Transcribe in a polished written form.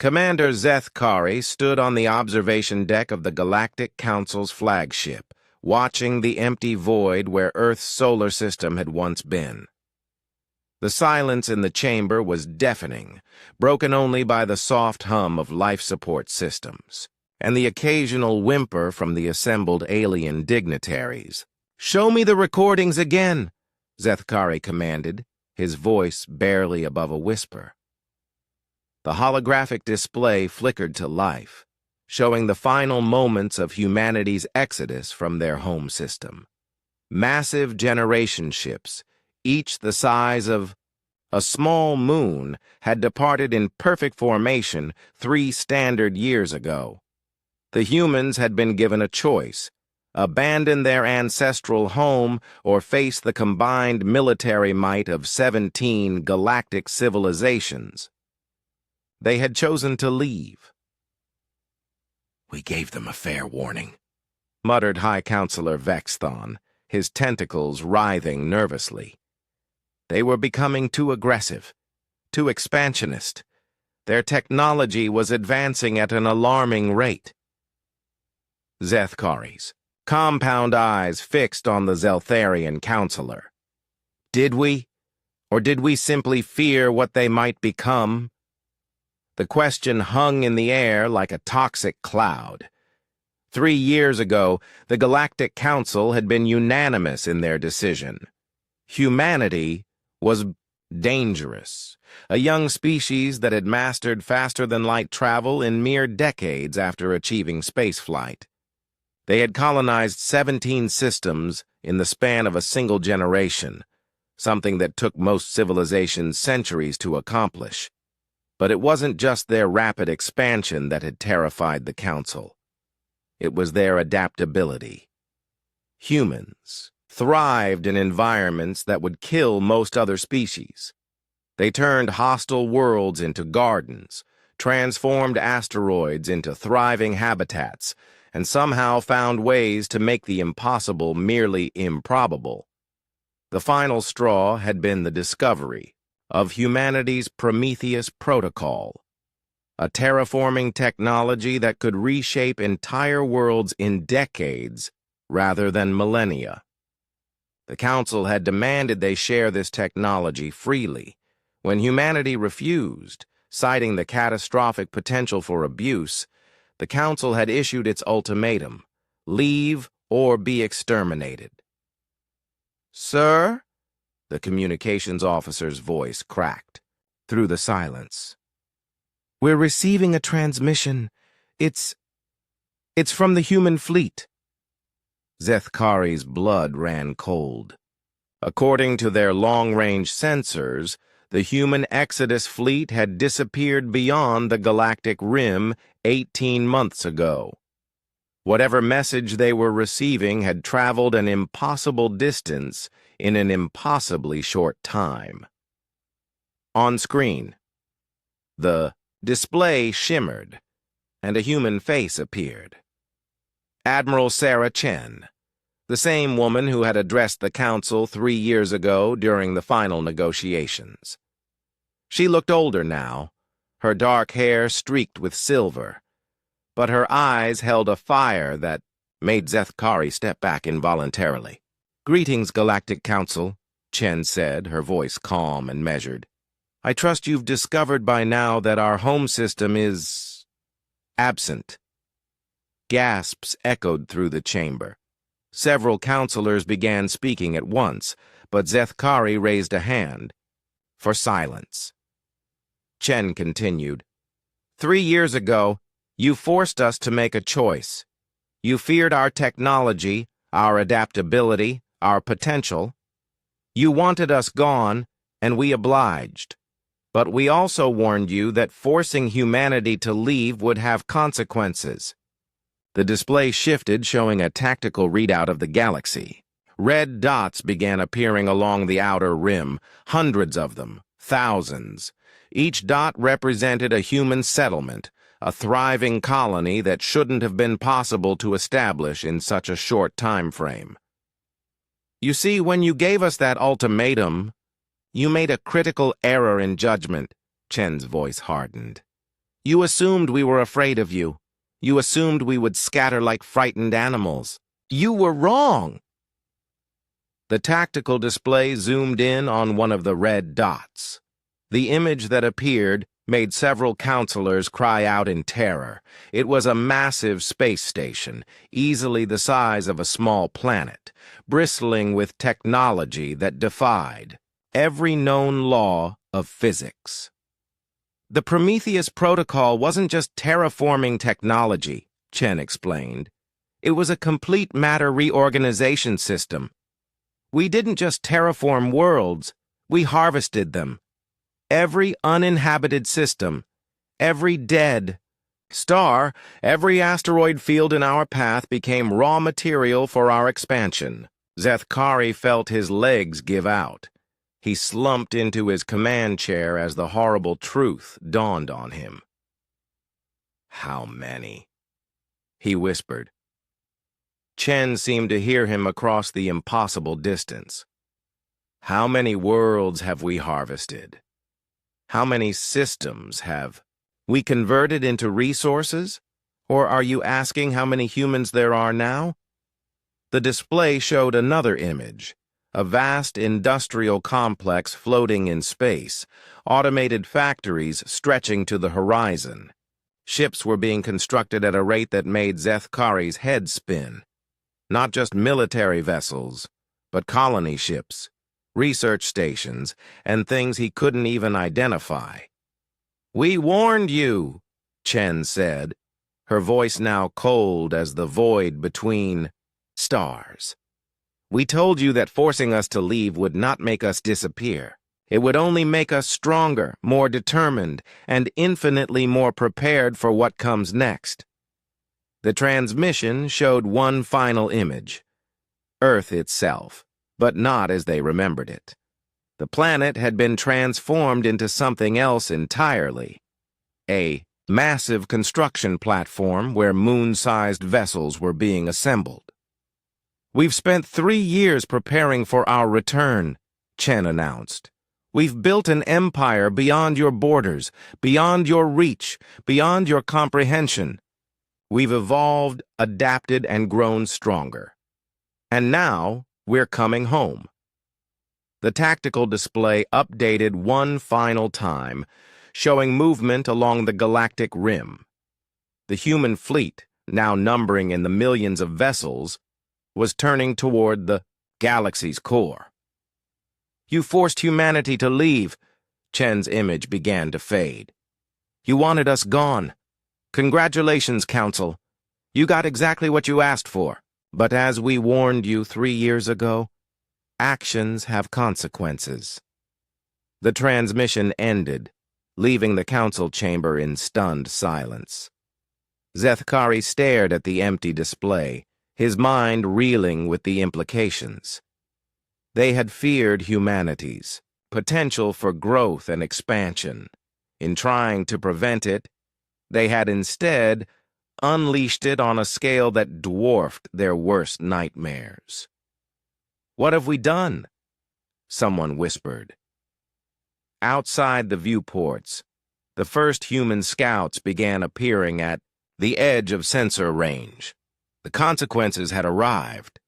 Commander Zeth Kari stood on the observation deck of the Galactic Council's flagship, watching the empty void where Earth's solar system had once been. The silence in the chamber was deafening, broken only by the soft hum of life support systems, and the occasional whimper from the assembled alien dignitaries. "Show me the recordings again," Zeth Kari commanded, his voice barely above a whisper. The holographic display flickered to life, showing the final moments of humanity's exodus from their home system. Massive generation ships, each the size of a small moon, had departed in perfect formation 3 standard years ago. The humans had been given a choice: abandon their ancestral home or face the combined military might of 17 galactic civilizations. They had chosen to leave. "We gave them a fair warning," muttered High Counselor Vexthon, his tentacles writhing nervously. They were becoming too aggressive, too expansionist. Their technology was advancing at an alarming rate. Zeth Kari's compound eyes fixed on the Zeltharian counselor. Did we? Or did we simply fear what they might become? The question hung in the air like a toxic cloud. 3 years ago, the Galactic Council had been unanimous in their decision. Humanity was dangerous, a young species that had mastered faster-than-light travel in mere decades after achieving spaceflight. They had colonized 17 systems in the span of a single generation, something that took most civilizations centuries to accomplish. But it wasn't just their rapid expansion that had terrified the Council. It was their adaptability. Humans thrived in environments that would kill most other species. They turned hostile worlds into gardens, transformed asteroids into thriving habitats, and somehow found ways to make the impossible merely improbable. The final straw had been the discovery of humanity's Prometheus Protocol, a terraforming technology that could reshape entire worlds in decades rather than millennia. The Council had demanded they share this technology freely. When humanity refused, citing the catastrophic potential for abuse, the Council had issued its ultimatum: leave or be exterminated. "Sir?" The communications officer's voice cracked through the silence. "We're receiving a transmission. It's from the human fleet." Zeth Kari's blood ran cold. According to their long-range sensors, the human Exodus fleet had disappeared beyond the galactic rim 18 months ago. Whatever message they were receiving had traveled an impossible distance in an impossibly short time. On screen, the display shimmered, and a human face appeared. Admiral Sarah Chen, the same woman who had addressed the Council 3 years ago during the final negotiations. She looked older now, her dark hair streaked with silver, but her eyes held a fire that made Zeth Kari step back involuntarily. "Greetings, Galactic Council," Chen said, her voice calm and measured. "I trust you've discovered by now that our home system is absent." Gasps echoed through the chamber. Several counselors began speaking at once, but Zeth Kari raised a hand for silence. Chen continued, 3 years ago, you forced us to make a choice. You feared our technology, our adaptability, our potential. You wanted us gone, and we obliged. But we also warned you that forcing humanity to leave would have consequences. The display shifted, showing a tactical readout of the galaxy. Red dots began appearing along the outer rim, hundreds of them, thousands. Each dot represented a human settlement, a thriving colony that shouldn't have been possible to establish in such a short time frame. You see, when you gave us that ultimatum, you made a critical error in judgment, Chen's voice hardened. You assumed we were afraid of you. You assumed we would scatter like frightened animals. You were wrong. The tactical display zoomed in on one of the red dots. The image that appeared made several counselors cry out in terror. It was a massive space station, easily the size of a small planet, bristling with technology that defied every known law of physics. The Prometheus Protocol wasn't just terraforming technology, Chen explained. It was a complete matter reorganization system. We didn't just terraform worlds, we harvested them. Every uninhabited system, every dead star, every asteroid field in our path became raw material for our expansion. Zethkari felt his legs give out. He slumped into his command chair as the horrible truth dawned on him. "How many?" he whispered. Chen seemed to hear him across the impossible distance. "How many worlds have we harvested? How many systems have we converted into resources? Or are you asking how many humans there are now?" The display showed another image, a vast industrial complex floating in space, automated factories stretching to the horizon. Ships were being constructed at a rate that made Zethkari's head spin. Not just military vessels, but colony ships, research stations, and things he couldn't even identify. "We warned you," Chen said, her voice now cold as the void between stars. "We told you that forcing us to leave would not make us disappear. It would only make us stronger, more determined, and infinitely more prepared for what comes next." The transmission showed one final image, Earth itself, but not as they remembered it. The planet had been transformed into something else entirely. A massive construction platform where moon-sized vessels were being assembled. "We've spent 3 years preparing for our return," Chen announced. "We've built an empire beyond your borders, beyond your reach, beyond your comprehension. We've evolved, adapted, and grown stronger. And now, we're coming home." The tactical display updated one final time, showing movement along the galactic rim. The human fleet, now numbering in the millions of vessels, was turning toward the galaxy's core. "You forced humanity to leave," Chen's image began to fade. "You wanted us gone. Congratulations, Council. You got exactly what you asked for. But as we warned you 3 years ago, actions have consequences." The transmission ended, leaving the council chamber in stunned silence. Zethkari stared at the empty display, his mind reeling with the implications. They had feared humanity's potential for growth and expansion. In trying to prevent it, they had instead unleashed it on a scale that dwarfed their worst nightmares. "What have we done?" someone whispered. Outside the viewports, the first human scouts began appearing at the edge of sensor range. The consequences had arrived.